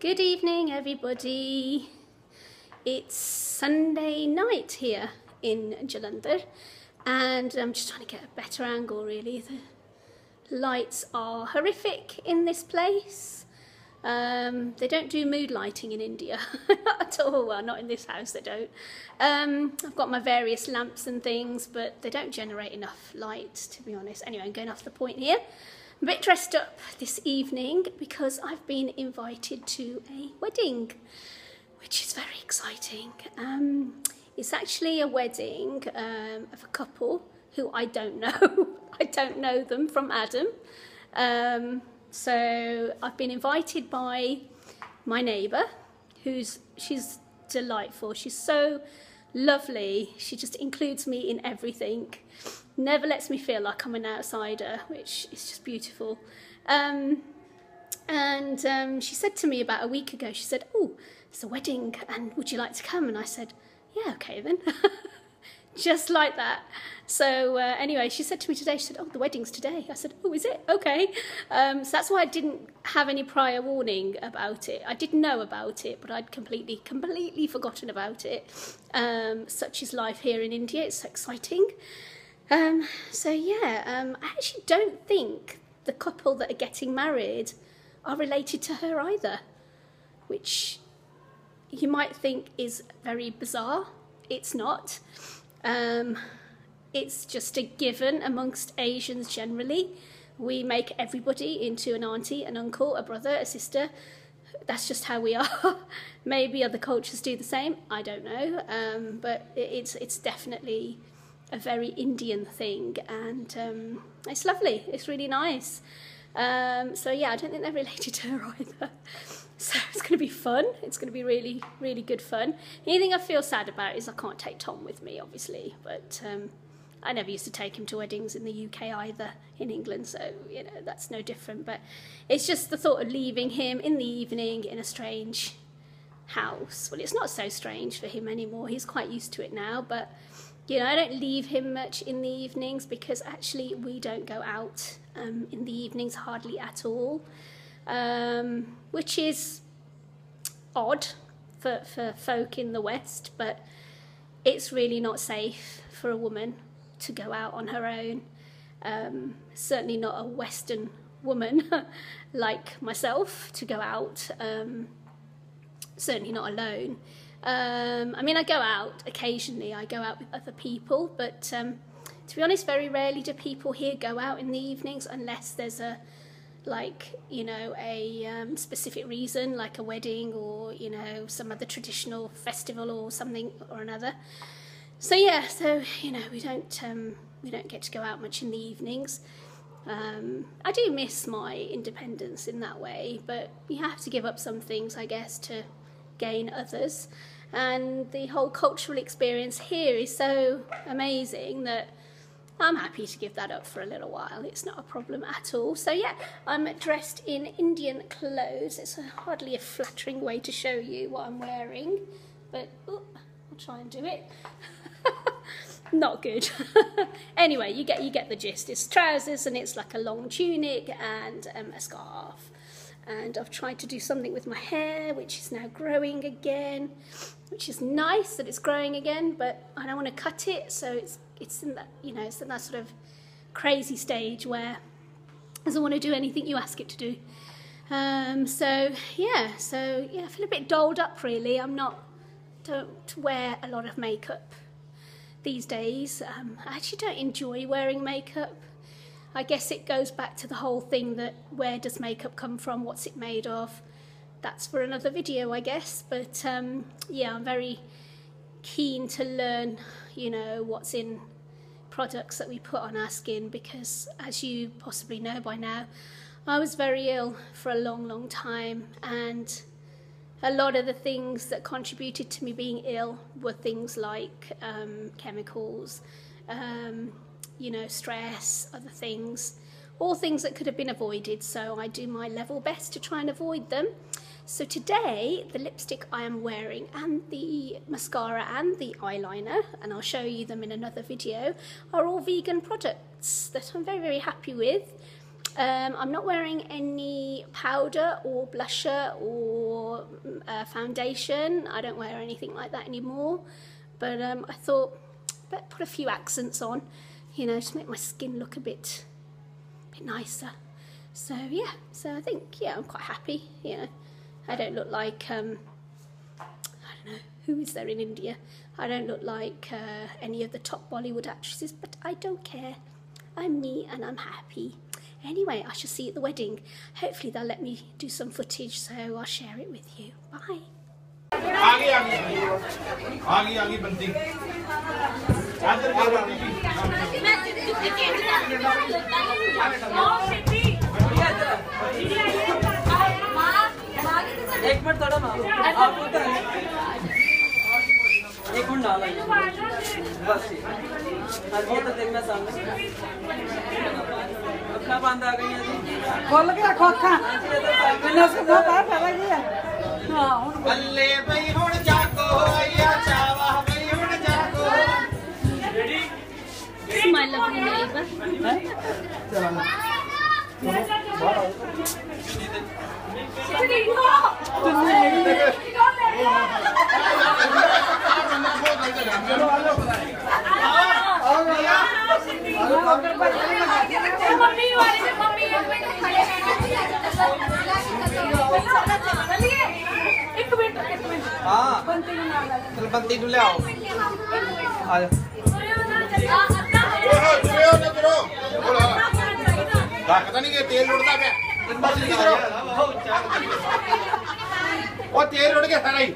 Good evening, everybody. It's Sunday night here in Jalandhar, and I'm just trying to get a better angle, really. The lights are horrific in this place. They don't do mood lighting in India at all. Well, not in this house, they don't. I've got my various lamps and things, but they don't generate enough light, to be honest. Anyway, I'm going off the point here. I'm a bit dressed up this evening because I've been invited to a wedding, which is very exciting. It's actually a wedding of a couple who I don't know. I don't know them from Adam. So I've been invited by my neighbour, she's delightful. She's so lovely. She just includes me in everything. Never lets me feel like I'm an outsider, which is just beautiful. She said to me about a week ago, she said, "Oh, it's a wedding and would you like to come?" And I said, "Yeah, okay then." Just like that. So anyway, she said to me today, she said, "Oh, the wedding's today." I said, "Oh, is it? Okay." So that's why I didn't have any prior warning about it. I did know about it, but I'd completely forgotten about it. Such is life here in India. It's so exciting. So yeah, I actually don't think the couple that are getting married are related to her either, which you might think is very bizarre. It's not. It's just a given amongst Asians generally. We make everybody into an auntie, an uncle, a brother, a sister. That's just how we are. Maybe other cultures do the same. I don't know. But it's definitely a very Indian thing, and it's lovely. It's really nice. So yeah, I don't think they're related to her either. So it's going to be fun. It's going to be really, really good fun. The only thing I feel sad about is I can't take Tom with me, obviously. But I never used to take him to weddings in the UK either, in England. So, you know, that's no different. But it's just the thought of leaving him in the evening in a strange house. Well, it's not so strange for him anymore. He's quite used to it now. But, you know, I don't leave him much in the evenings because actually we don't go out in the evenings hardly at all. Which is odd for folk in the West, but it's really not safe for a woman to go out on her own. Certainly not a Western woman like myself to go out, certainly not alone. I mean, I go out occasionally, I go out with other people, but to be honest, very rarely do people here go out in the evenings unless there's a specific reason, like a wedding or, you know, some other traditional festival or something or another. So yeah, so, you know, we don't get to go out much in the evenings. I do miss my independence in that way, but you have to give up some things, I guess, to gain others. And the whole cultural experience here is so amazing that I'm happy to give that up for a little while. It's not a problem at all. So yeah, I'm dressed in Indian clothes. It's hardly a flattering way to show you what I'm wearing, but I'll try and do it. Not good. Anyway, you get the gist. It's trousers and it's like a long tunic and a scarf. And I've tried to do something with my hair, which is now growing again, which is nice that it's growing again, but I don't want to cut it, so it's in that, you know, it's in that sort of crazy stage where it doesn't want to do anything you ask it to do. So yeah, I feel a bit dolled up really. Don't wear a lot of makeup these days. I actually don't enjoy wearing makeup. I guess it goes back to the whole thing that where does makeup come from? What's it made of? That's for another video, I guess. But yeah, I'm very keen to learn, you know, what's in products that we put on our skin, because as you possibly know by now, I was very ill for a long time, and a lot of the things that contributed to me being ill were things like chemicals, you know, stress, other things, all things that could have been avoided. So I do my level best to try and avoid them. So today, the lipstick I am wearing and the mascara and the eyeliner, and I'll show you them in another video, are all vegan products that I'm very happy with. I'm not wearing any powder or blusher or foundation. I don't wear anything like that anymore. But I thought better put a few accents on, you know, to make my skin look a bit nicer. So yeah, so I think, yeah, I'm quite happy. You know, I don't look like I don't know, who is there in India? I don't look like any of the top Bollywood actresses, but I don't care. I'm me and I'm happy. Anyway, I shall see you at the wedding. Hopefully they'll let me do some footage, so I'll share it with you. Bye. आगे बनती एक minute थोड़ा आप होता है एक minute डाला बस वो तो देखना सामने अपना बंद आ गई है जी खोल के रखो अखा मैंने सुना था पता क्या हां बल्ले भाई हुन जागो आया चावा भाई हुन जागो रेडी My lovely neighbour. हाँ चल बंती ले आओ आ जाओ पता नहीं तेल उड़ता पे वो तेल उड़ के सारा ही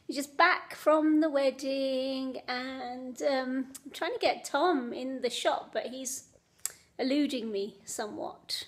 We're just back from the wedding, and I'm trying to get Tom in the shot, but he's eluding me somewhat.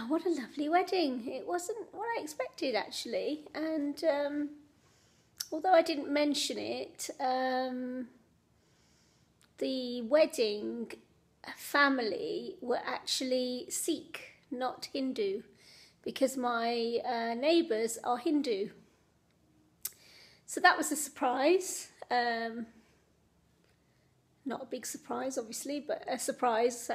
What a lovely wedding. It wasn't what I expected, actually, and although I didn't mention it, the wedding family were actually Sikh, not Hindu, because my neighbours are Hindu. So that was a surprise. Not a big surprise, obviously, but a surprise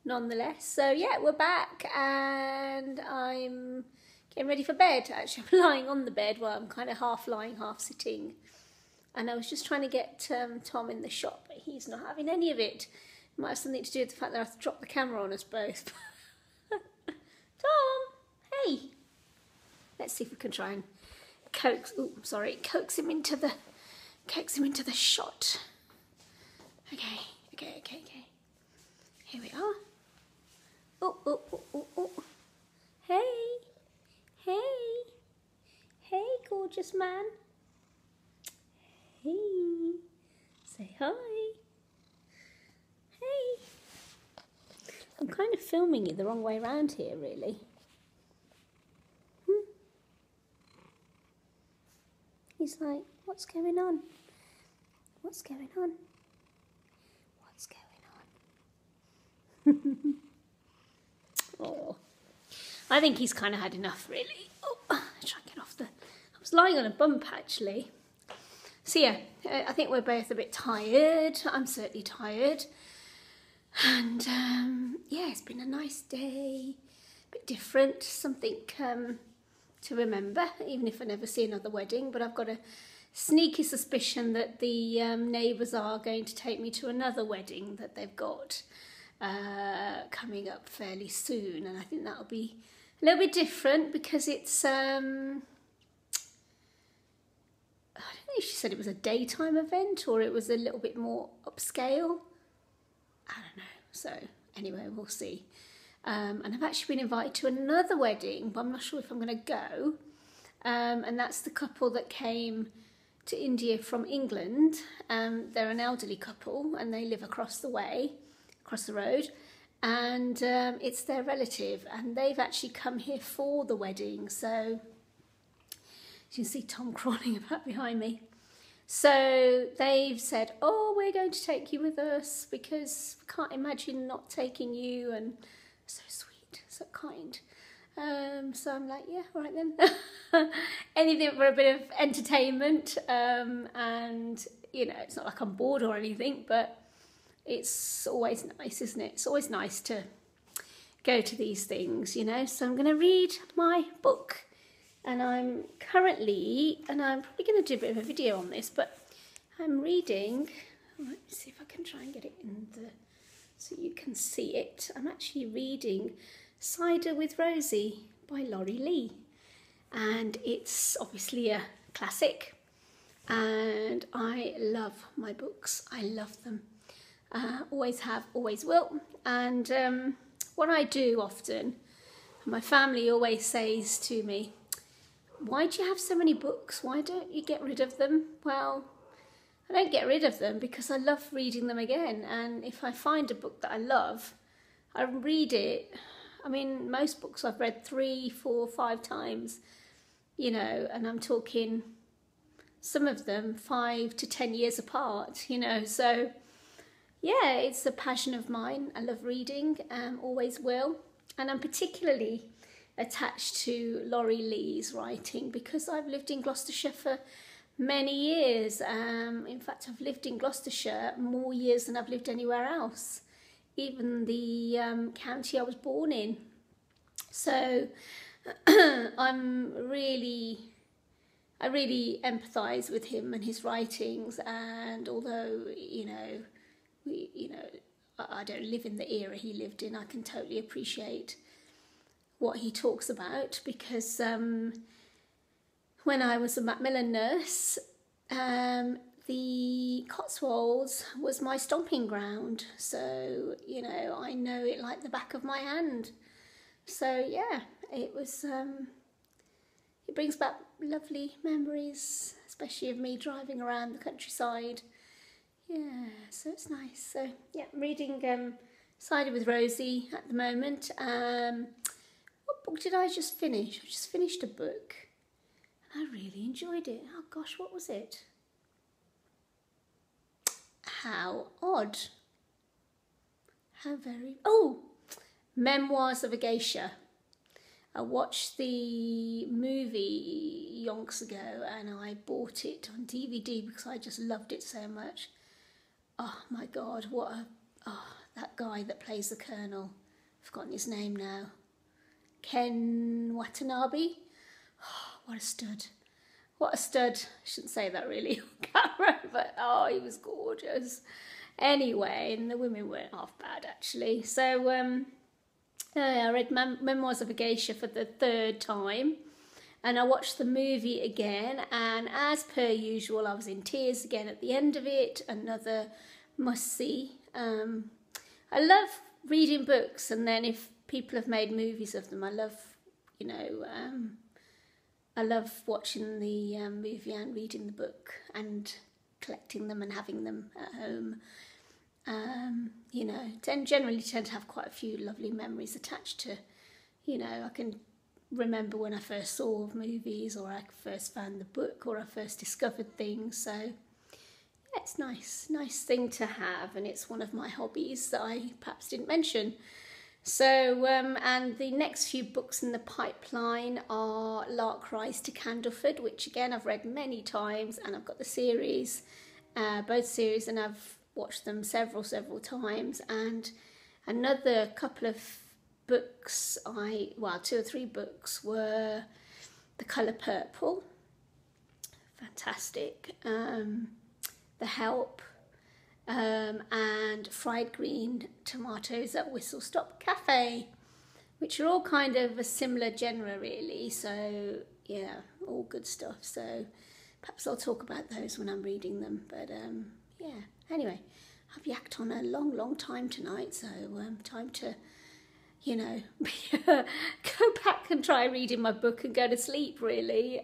nonetheless. So yeah, we're back, and I'm getting ready for bed. Actually, I'm lying on the bed while I'm kind of half lying, half sitting. And I was just trying to get Tom in the shot, but he's not having any of it. It might have something to do with the fact that I have to drop the camera on us both. Tom, hey. Let's see if we can try and coax him into the shot. Okay. Here we are. Oh. Hey. Hey, gorgeous man. Hey. Say hi. Hey. I'm kind of filming you the wrong way around here, really. He's like, what's going on? What's going on? What's going on? Oh, I think he's kind of had enough, really. Oh, try and get off the... I was lying on a bump, actually. So yeah, I think we're both a bit tired. I'm certainly tired. And yeah, it's been a nice day. A bit different, something to remember, even if I never see another wedding. But I've got a sneaky suspicion that the neighbours are going to take me to another wedding that they've got coming up fairly soon, and I think that'll be a little bit different because it's I don't know if she said it was a daytime event or it was a little bit more upscale. I don't know. So anyway, we'll see. And I've actually been invited to another wedding, but I'm not sure if I'm going to go. And that's the couple that came to India from England. They're an elderly couple and they live across the way, across the road. And it's their relative, and they've actually come here for the wedding. So you can see Tom crawling about behind me. So they've said, oh, we're going to take you with us because we can't imagine not taking you, and so sweet, so kind. So I'm like, yeah, all right then. Anything for a bit of entertainment. And, you know, it's not like I'm bored or anything, but it's always nice, isn't it? It's always nice to go to these things, you know. So I'm going to read my book. And I'm currently, and I'm probably going to do a bit of a video on this, but I'm reading, let me see if I can try and get it in the, so you can see it. I'm actually reading Cider with Rosie by Laurie Lee. And it's obviously a classic. And I love my books. I love them. Always have, always will. And what I do often, my family always says to me, why do you have so many books? Why don't you get rid of them? Well, I don't get rid of them because I love reading them again. And if I find a book that I love, I read it. I mean, most books I've read 3, 4, 5 times, you know, and I'm talking some of them 5 to 10 years apart, you know. So, yeah, it's a passion of mine. I love reading, always will. And I'm particularly attached to Laurie Lee's writing because I've lived in Gloucestershire for many years. In fact, I've lived in Gloucestershire more years than I've lived anywhere else, even the county I was born in. So I really empathise with him and his writings. And although, you know, I don't live in the era he lived in, I can totally appreciate what he talks about, because when I was a Macmillan nurse, the Cotswolds was my stomping ground. So, you know, I know it like the back of my hand. So, yeah, it was, it brings back lovely memories, especially of me driving around the countryside. Yeah, so it's nice. So, yeah, I'm reading Cider with Rosie at the moment. What book did I just finish? I just finished a book and I really enjoyed it. Oh gosh, what was it? How odd. How very... Oh! Memoirs of a Geisha. I watched the movie yonks ago and I bought it on DVD because I just loved it so much. Oh my God, what a... Oh, that guy that plays the Colonel. I've forgotten his name now. Ken Watanabe. Oh, what a stud. What a stud. I shouldn't say that really on camera, but oh, he was gorgeous. Anyway, and the women weren't half bad actually. So I read Memoirs of a Geisha for the 3rd time, and I watched the movie again, and as per usual I was in tears again at the end of it. Another must-see. I love reading books, and then if people have made movies of them, I love, you know, I love watching the movie and reading the book and collecting them and having them at home. You know, generally tend to have quite a few lovely memories attached to, you know, I can remember when I first saw movies, or I first found the book, or I first discovered things. So yeah, it's nice thing to have, and it's one of my hobbies that I perhaps didn't mention. So and the next few books in the pipeline are Lark Rise to Candleford, which again I've read many times, and I've got the series, both series, and I've watched them several times. And another couple of books, 2 or 3 books, were The Colour Purple, fantastic, The Help, and Fried Green Tomatoes at Whistle Stop Cafe, which are all kind of a similar genre really. So yeah, all good stuff. So perhaps I'll talk about those when I'm reading them. But yeah, anyway, I've yacked on a long time tonight, so time to, you know, go back and try reading my book and go to sleep really.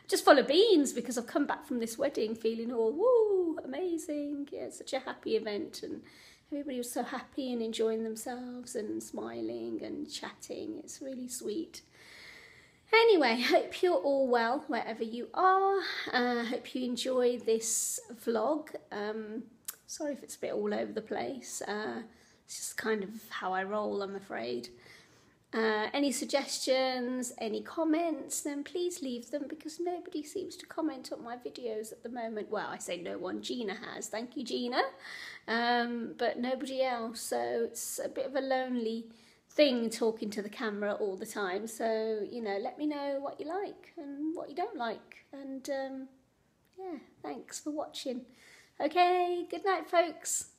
Just full of beans because I've come back from this wedding feeling all, woo, amazing. Yeah, it's such a happy event, and everybody was so happy and enjoying themselves and smiling and chatting. It's really sweet. Anyway, hope you're all well wherever you are. Hope you enjoy this vlog. Sorry if it's a bit all over the place. It's just kind of how I roll, I'm afraid. Any suggestions, any comments, then please leave them, because nobody seems to comment on my videos at the moment. Well, I say no one, Gina has, thank you Gina, but nobody else, so it's a bit of a lonely thing talking to the camera all the time. So, you know, let me know what you like and what you don't like, and yeah, thanks for watching. Okay, good night folks.